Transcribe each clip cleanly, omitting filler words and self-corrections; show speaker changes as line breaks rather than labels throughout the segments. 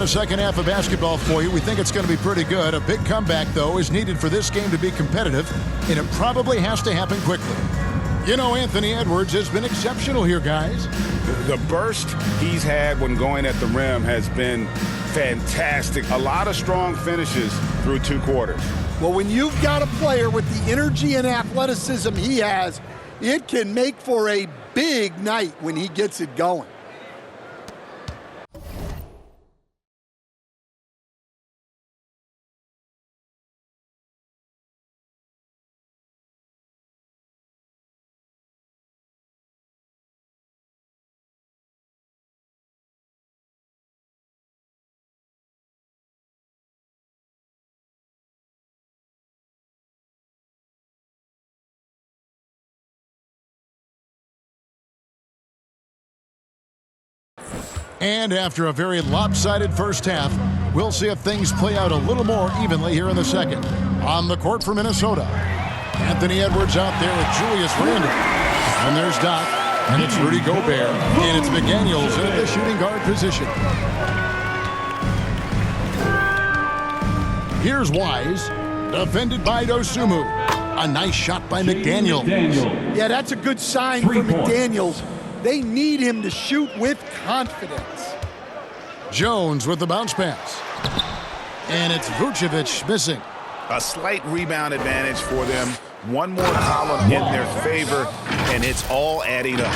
The second half of basketball for you. We think it's going to be pretty good. A big comeback, though, is needed for this game to be competitive, and it probably has to happen quickly. You know, Anthony Edwards has been exceptional here, guys.
The burst he's had when going at the rim has been fantastic. A lot of strong finishes through 2 quarters.
Well, when you've got a player with the energy and athleticism he has, it can make for a big night when he gets it going.
And after a very lopsided first half, we'll see if things play out a little more evenly here in the second. On the court for Minnesota, Anthony Edwards out there with Julius Randle. And there's Doc, and it's Rudy Gobert, and it's McDaniels in the shooting guard position. Here's Wise, defended by Dosunmu. A nice shot by McDaniels.
Yeah, that's a good sign for McDaniels. They need him to shoot with confidence.
Jones with the bounce pass. And it's Vucevic missing.
A slight rebound advantage for them. One more column in their favor, and it's all adding up.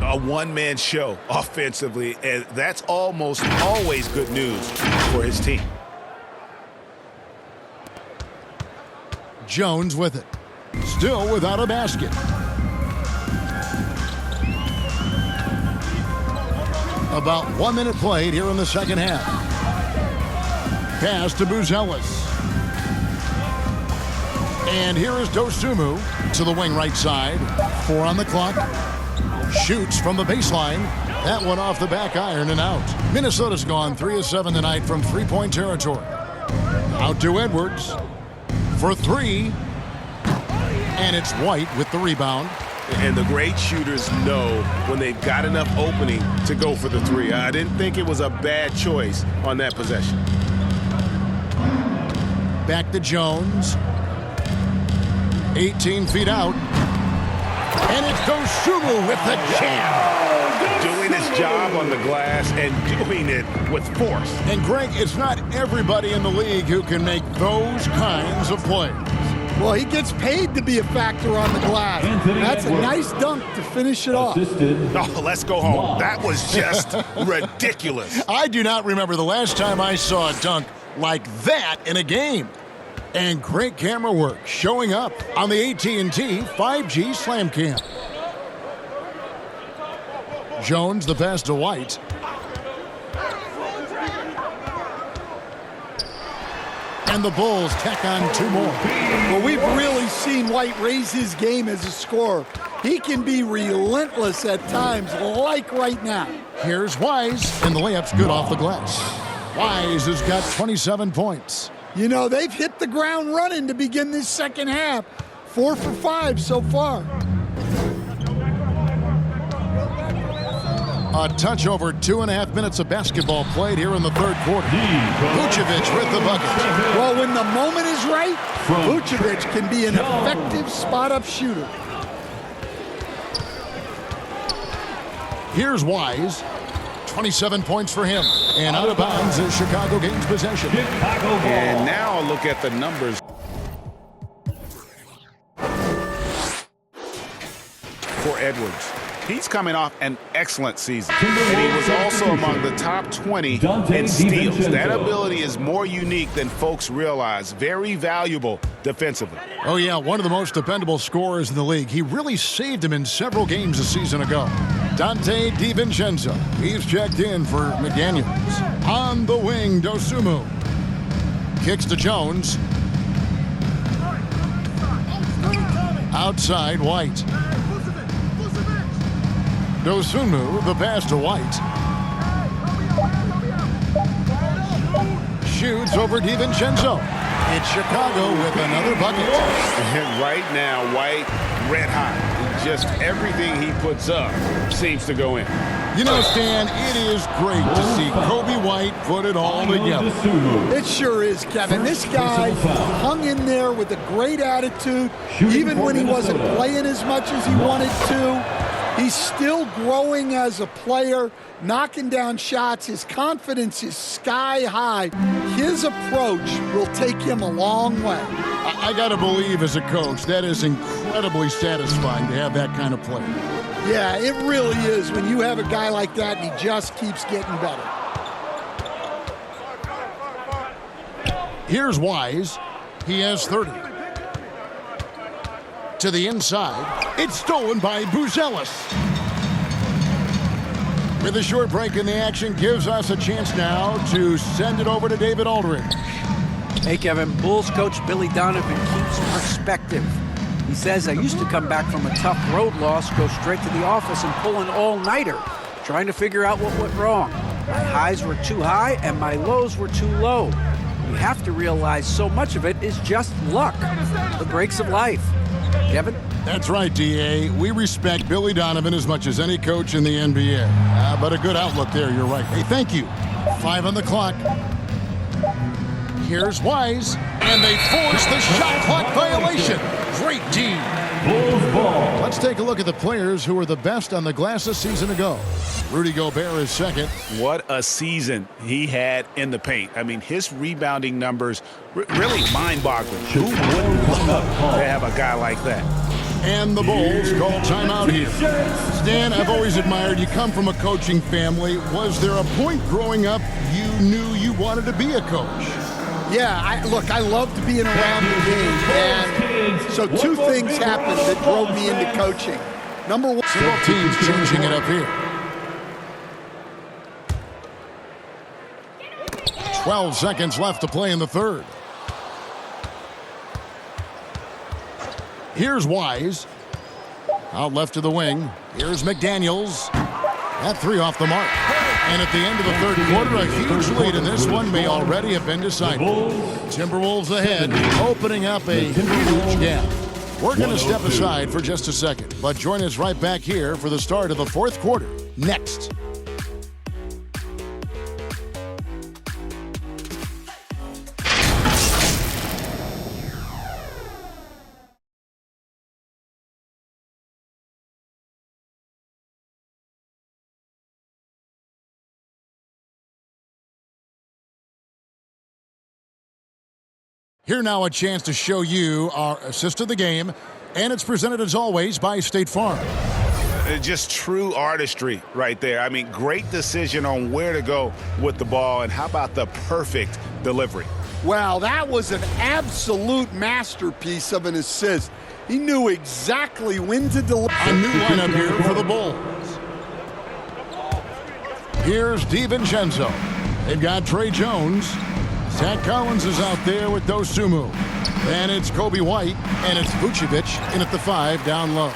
A one-man show offensively, and that's almost always good news for his team.
Jones with it. Still without a basket. About 1 minute played here in the second half. Pass to Buzelis. And here is Dosunmu to the wing right side. 4 on the clock. Shoots from the baseline. That one off the back iron and out. Minnesota's gone 3 of 7 tonight from three-point territory. Out to Edwards for 3. And it's White with the rebound.
And the great shooters know when they've got enough opening to go for the 3. I didn't think it was a bad choice on that possession.
Back to Jones. 18 feet out. And it's Dosunmu with the jam.
Doing his job on the glass and doing it with force.
And Greg, it's not everybody in the league who can make those kinds of plays.
Well, he gets paid to be a factor on the glass. That's a nice dunk to finish it off.
Oh, let's go home. That was just ridiculous.
I do not remember the last time I saw a dunk like that in a game. And great camera work showing up on the AT&T 5G Slam Cam. Jones, the pass to White. And the Bulls tack on 2 more.
Well, we've really seen White raise his game as a scorer. He can be relentless at times, like right now.
Here's Wise, and the layup's good off the glass. Wise has got 27 points.
You know, they've hit the ground running to begin this second half. 4 for 5 so far.
A touch over 2.5 minutes of basketball played here in the third quarter. Vucevic with the bucket.
Well, when the moment is right, Vucevic can be an effective spot-up shooter.
Here's Wise. 27 points for him. And out of bounds as Chicago gains possession.
And now look at the numbers for Edwards. He's coming off an excellent season, and he was also among the top 20 in steals. That ability is more unique than folks realize. Very valuable defensively.
Oh, yeah, one of the most dependable scorers in the league. He really saved him in several games a season ago. Dante DiVincenzo. He's checked in for McDaniels. On the wing, Dosunmu. Kicks to Jones. Outside, White. Dosunmu, the pass to White. Shoots over DiVincenzo. It's Chicago with another bucket.
And right now, White red hot. just everything he puts up seems to go in.
You know, Stan, it is great to see Kobe White put it all together.
It sure is, Kevin. This guy hung in there with a great attitude, even when he wasn't playing as much as he wanted to. He's still growing as a player, knocking down shots. His confidence is sky high. His approach will take him a long way.
I got to believe, as a coach, that is incredibly satisfying to have that kind of player.
Yeah, it really is when you have a guy like that and he just keeps getting better.
Here's Wise. He has 30. To the inside. It's stolen by Buzelis. With a short break in the action, gives us a chance now to send it over to David Aldridge.
Hey, Kevin, Bulls coach Billy Donovan keeps perspective. He says, I used to come back from a tough road loss, go straight to the office and pull an all-nighter, trying to figure out what went wrong. My highs were too high and my lows were too low. You have to realize so much of it is just luck, the breaks of life. Kevin?
That's right, D.A. We respect Billy Donovan as much as any coach in the NBA. But a good outlook there, you're right. Hey, thank you. 5 on the clock. Here's Wise, and they force the shot clock violation. Great D. Let's take a look at the players who were the best on the glass a season ago. Rudy Gobert is second.
What a season he had in the paint. I mean, his rebounding numbers really mind-boggling. Who wouldn't want to have a guy like that?
And the Bulls call timeout here. Stan, I've always admired you. Come from a coaching family. Was there a point growing up you knew you wanted to be a coach?
Yeah, look, I loved being around the game, and so two things happened that drove me into coaching. Number one,
several teams changing it up here. 12 seconds left to play in the third. Here's Wise. Out left to the wing. Here's McDaniels. That three off the mark. And at the end of the third quarter, a huge lead in this one may already have been decided. Timberwolves ahead, opening up a huge gap. We're going to step aside for just a second, but join us right back here for the start of the fourth quarter. Next. Here now a chance to show you our assist of the game, and it's presented as always by State Farm.
Just true artistry right there. I mean, great decision on where to go with the ball, and how about the perfect delivery?
Well, that was an absolute masterpiece of an assist. He knew exactly when to deliver.
A new lineup here for the Bulls. Here's DiVincenzo. They've got Trey Jones. Zach Collins is out there with Dosunmu. And it's Kobe White, and it's Vucevic in at the 5 down low.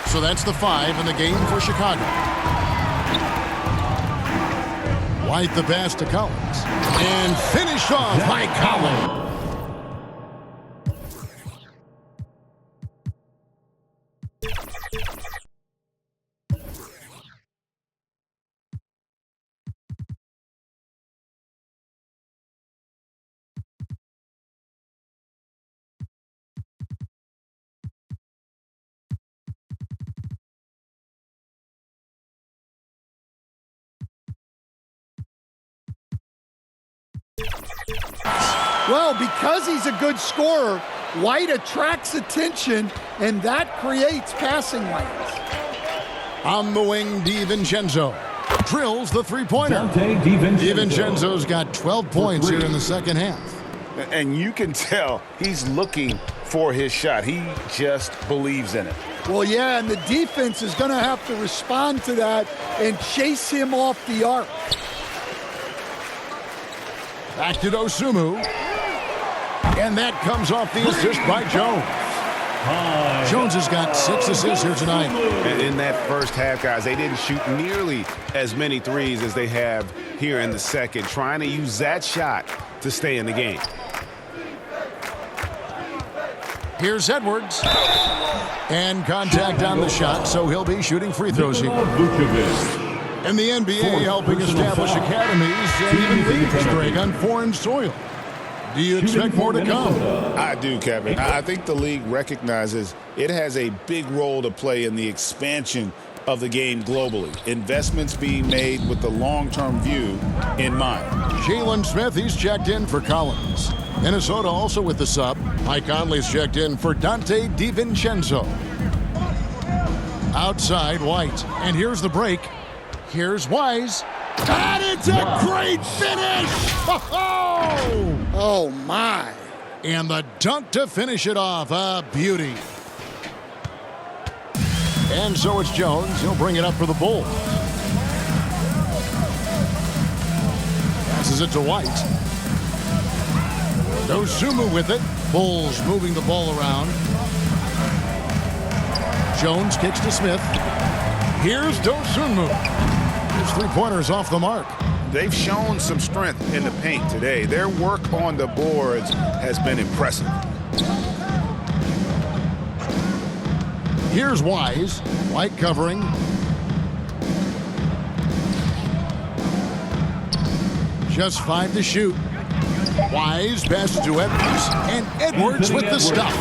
So that's the 5 in the game for Chicago. White the pass to Collins. And finished off by Collins.
Well, because he's a good scorer, White attracts attention, and that creates passing lanes.
On the wing, DiVincenzo drills the three-pointer. DiVincenzo's got 12 points here in the second half.
And you can tell he's looking for his shot. He just believes in it.
Well, yeah, and the defense is going to have to respond to that and chase him off the arc.
Back to Dosunmu. And that comes off the assist by Jones. Jones has got 6 assists here tonight.
And in that first half, guys, they didn't shoot nearly as many threes as they have here in the second, trying to use that shot to stay in the game.
Here's Edwards. And contact on the shot, so he'll be shooting free throws here. And the NBA helping establish academies and even leagues, Greg, on foreign soil. Do you expect more to come?
I do, Kevin. I think the league recognizes it has a big role to play in the expansion of the game globally. Investments being made with the long-term view in mind.
Jalen Smith, he's checked in for Collins. Minnesota also with the sub. Mike Conley's checked in for Dante DiVincenzo. Outside, White. And here's the break. Here's Wise. And it's a great finish!
Oh, my.
And the dunk to finish it off. A beauty. And so it's Jones. He'll bring it up for the Bulls. Passes it to White. Dosunmu with it. Bulls moving the ball around. Jones kicks to Smith. Here's Dosunmu. His three-pointer's off the mark.
They've shown some strength in the paint today. Their work on the boards has been impressive.
Here's Wise. White covering. Just 5 to shoot. Wise passes to Edwards. And Edwards with the stuff.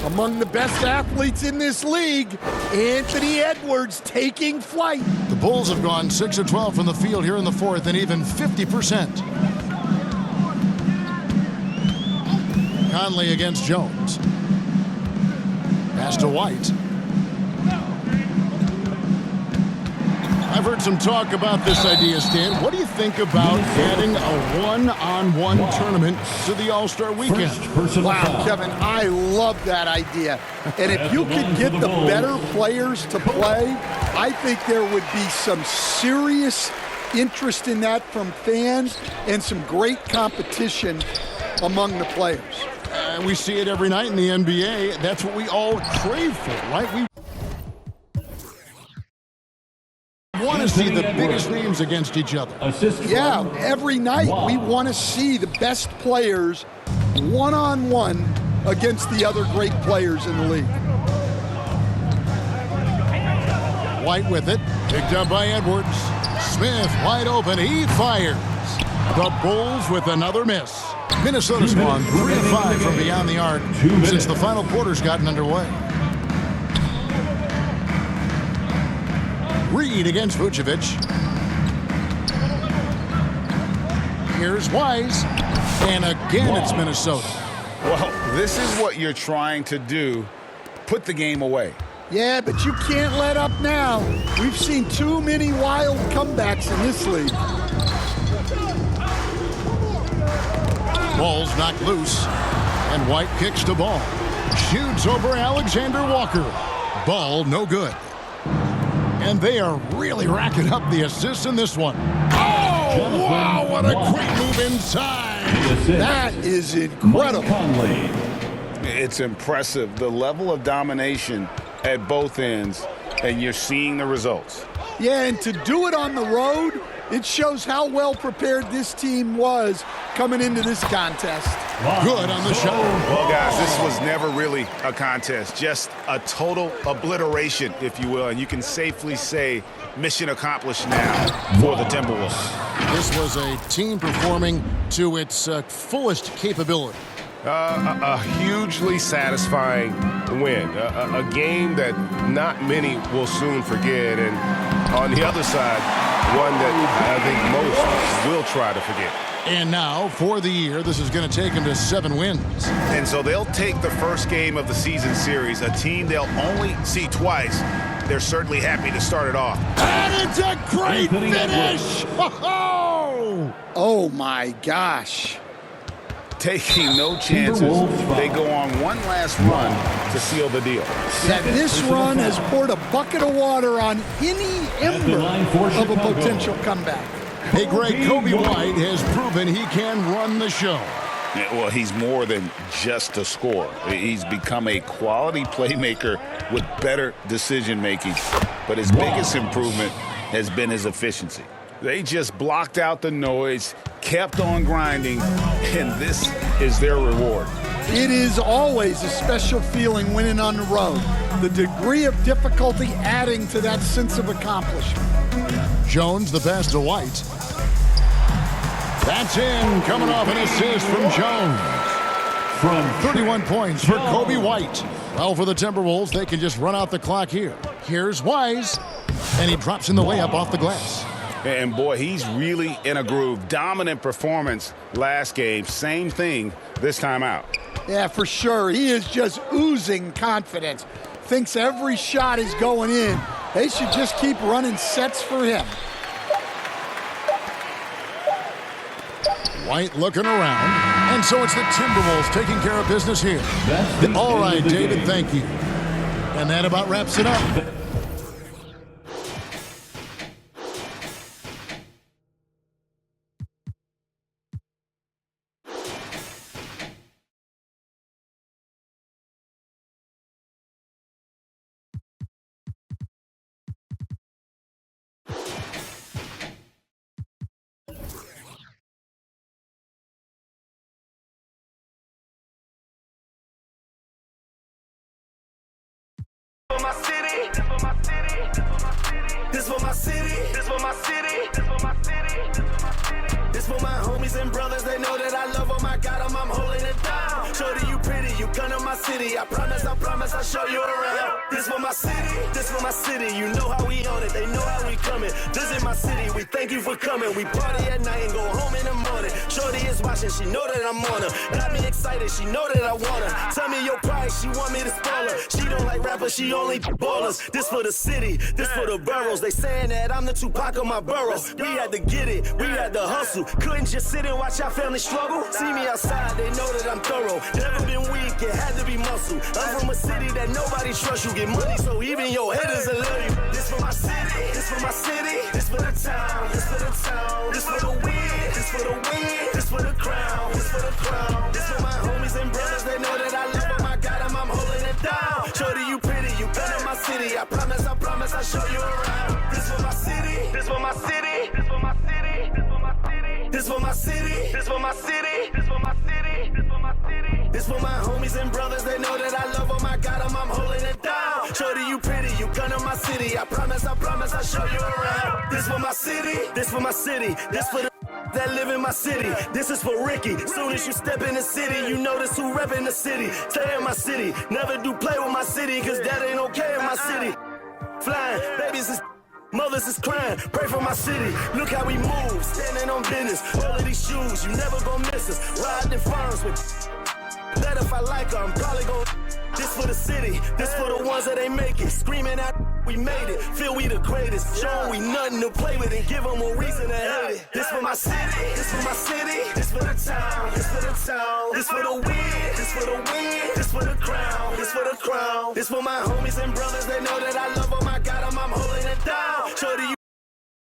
Among the best athletes in this league, Anthony Edwards taking flight.
The Bulls have gone 6 of 12 from the field here in the fourth and even 50%. Conley against Jones. Pass to White. I've heard some talk about this idea, Stan. What do you think about adding a one-on-one tournament to the All-Star weekend?
Wow, Kevin, I love that idea. And if you could get the better players to play, I think there would be some serious interest in that from fans and some great competition among the players.
We see it every night in the NBA. That's what we all crave for, right? We want to see the biggest names against each other.
Yeah, every night we want to see the best players one-on-one against the other great players in the league.
White with it, picked up by Edwards. Smith wide open, he fires. The Bulls with another miss. Minnesota's gone 3 of 5 from beyond the arc since the final quarter's gotten underway. Reed against Vucevic. Here's Wise. And again, it's Minnesota.
Well, this is what you're trying to do. Put the game away.
Yeah, but you can't let up now. We've seen too many wild comebacks in this league.
Ball's knocked loose. And White kicks to Ball. Shoots over Alexander Walker. Ball no good. And they are really racking up the assists in this one. Oh, wow, what a quick move inside.
That is incredible.
It's impressive, the level of domination at both ends, and you're seeing the results.
Yeah, and to do it on the road, it shows how well prepared this team was coming into this contest.
Good on the shot.
Well, guys, this was never really a contest, just a total obliteration, if you will, and you can safely say mission accomplished now for the Timberwolves.
This was a team performing to its fullest capability.
A hugely satisfying win, a game that not many will soon forget, and on the other side, one that I think most will try to forget.
And now, for the year, this is going to take them to 7 wins.
And so they'll take the first game of the season series, a team they'll only see twice. They're certainly happy to start it off.
And it's a great finish!
Oh, my gosh.
Taking no chances, they go on one last run to seal the deal.
That this run has poured a bucket of water on any ember of a potential comeback.
Hey, Greg, Kobe White has proven he can run the show.
Yeah, well, he's more than just a scorer. He's become a quality playmaker with better decision-making. But his biggest improvement has been his efficiency. They just blocked out the noise, kept on grinding, and this is their reward.
It is always a special feeling winning on the road. The degree of difficulty adding to that sense of accomplishment.
Jones, the pass to White. That's in, coming off an assist from Jones. From 31 points for Kobe White. Well, for the Timberwolves, they can just run out the clock here. Here's Wise, and he drops in the layup off the glass.
And boy, he's really in a groove. Dominant performance last game. Same thing this time out.
Yeah, for sure. He is just oozing confidence. Thinks every shot is going in. They should just keep running sets for him.
White looking around, and so it's the Timberwolves taking care of business here. All right, David, thank you. And that about wraps it up.
My city, this for my city, this for my city, this for my city, this for my homies and brothers. They know that I love them. I got them. I'm holding it down. Shorty, you pretty, you come to my city. I promise, I'll show you around. This for my city, this for my city. You know how we own it. They know how we coming. Visit my city. We thank you for coming. We party at night and go home in the morning. Shorty is watching. She know that I'm on her. Got me excited. She know that I want her. Tell me your price. She want me to spoil her. She don't like rappers. She only ballers. This for the city. This for the boroughs. They saying that I'm the Tupac of my borough. We had to get it. We had to hustle. Couldn't just sit and watch our family struggle. See me outside. They know that I'm thorough. Never been weak. It had to be muscle. I'm from a city that nobody trusts. You get money, so even your haters will love you. This for my city. This for my city. This for the town. This for the town. This for the win. This for the win. This for the crown. This for the crown. This for my homies and brothers. They know that I love them. I got them. I'm holding it down. Shorty, you pretty. You come to my city. I promise, I'll show you around. This for my city. This for my city. This for my city. This for my city. This for my city. This for my city. This for my city. This for my homies and brothers. They know that I love them. I got them. I'm holding it down. Shorty, you pretty. You come to my city. I promise, I'll show you around. This for my city. This for my city. This for the that live in my city. This is for Ricky. Soon as you step in the city, you notice who rep in the city. Stay in my city. Never do play with my city, cause that ain't okay in my city. Flying, babies is mothers is crying. Pray for my city. Look how we move, standing on business. All of these shoes, you never gon' miss us. Riding in farms with that if I like her, I'm probably gon' this for the city, this for the ones that ain't make it. Screaming out, we made it. Feel we the greatest. Show we nothing to play with and give them a reason to hate it. This for my city, this for my city. This for the town, this for the town. This for the win, this for the win. This for the crown, this for the crown. This for my homies and brothers. They know that I love them.